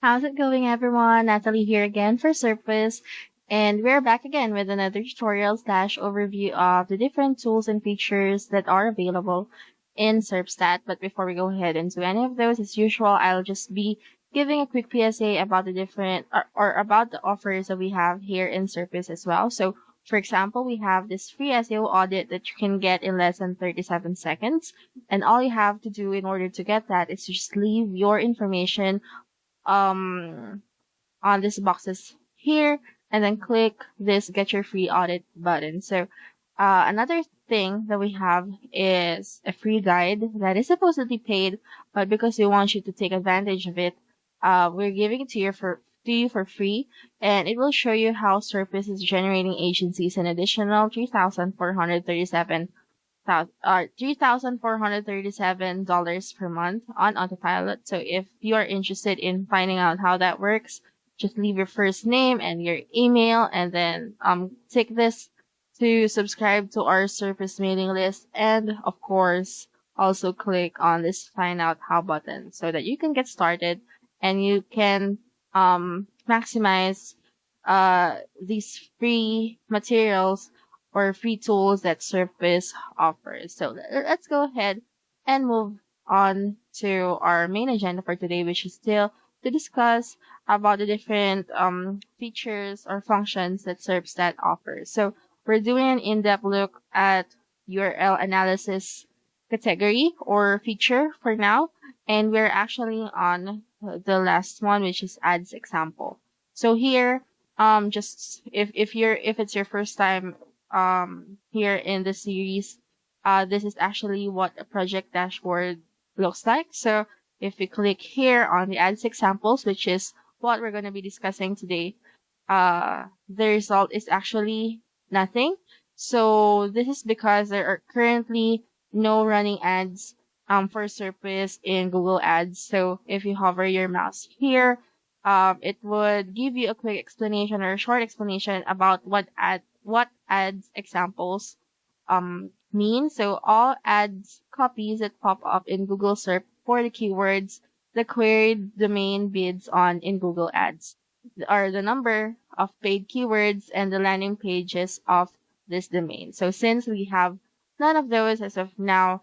How's it going, everyone? Natalie here again for Surface, and we're back again with another tutorial slash overview of the different tools and features that are available in Serpstat. But before we go ahead into any of those, as usual, I'll just be giving a quick PSA about the different or about the offers that we have here in Surface as well. So, for example, we have this free SEO audit that you can get in less than 37 seconds. And all you have to do in order to get that is to just leave your information um on these boxes here and then click this get your free audit button. So another thing that we have is a free guide that is supposedly paid, but because we want you to take advantage of it, we're giving it to you for free, and it will show you how Surface is generating agencies an additional $3,437 per month on autopilot. So if you are interested in finding out how that works, just leave your first name and your email and then tick this to subscribe to our Surface mailing list, and of course also click on this find out how button so that you can get started and you can maximize these free materials or free tools that Surface offers. So let's go ahead and move on to our main agenda for today, which is still to discuss about the different features or functions that Serpstat offers. So we're doing an in-depth look at URL analysis category or feature for now, and we're actually on the last one, which is ads example. So here, just if it's your first time here in the series, this is actually what a project dashboard looks like. So if we click here on the ads examples, which is what we're going to be discussing today, the result is actually nothing. So this is because there are currently no running ads for Surface in Google Ads. So if you hover your mouse here, it would give you a quick explanation or a short explanation about what ads examples mean. So all ads copies that pop up in Google Search for the keywords the queried domain bids on in Google Ads are the number of paid keywords and the landing pages of this domain. So since we have none of those as of now,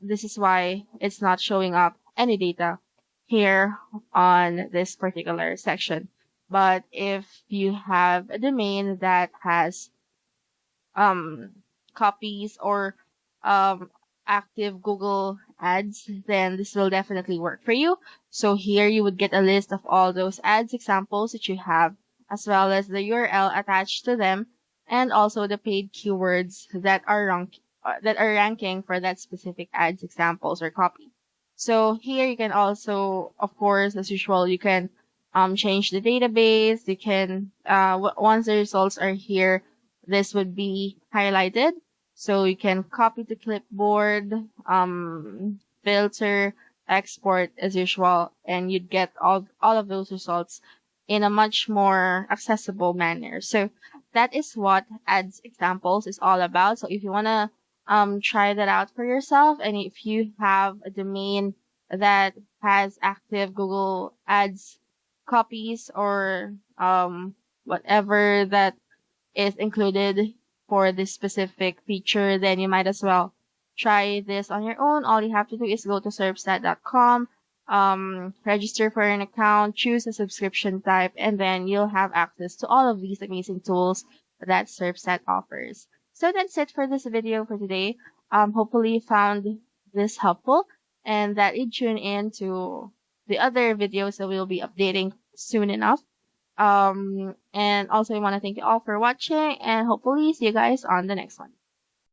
this is why it's not showing up any data here on this particular section. But if you have a domain that has copies or active Google ads, then this will definitely work for you. So here you would get a list of all those ads examples that you have, as well as the URL attached to them, and also the paid keywords that are ranking for that specific ads examples or copy. So here you can also, of course, as usual, you can change the database. You can once the results are here, this would be highlighted. So you can copy to clipboard, filter, export as usual, and you'd get all of those results in a much more accessible manner. So that is what ads examples is all about. So if you want to try that out for yourself, and if you have a domain that has active Google Ads copies or whatever that is included for this specific feature, then you might as well try this on your own. All you have to do is go to serpstat.com, register for an account, choose a subscription type, and then you'll have access to all of these amazing tools that Serpstat offers. So that's it for this video for today. Hopefully you found this helpful and that you tune in to the other videos that we'll be updating soon enough. And also I want to thank you all for watching, and hopefully see you guys on the next one.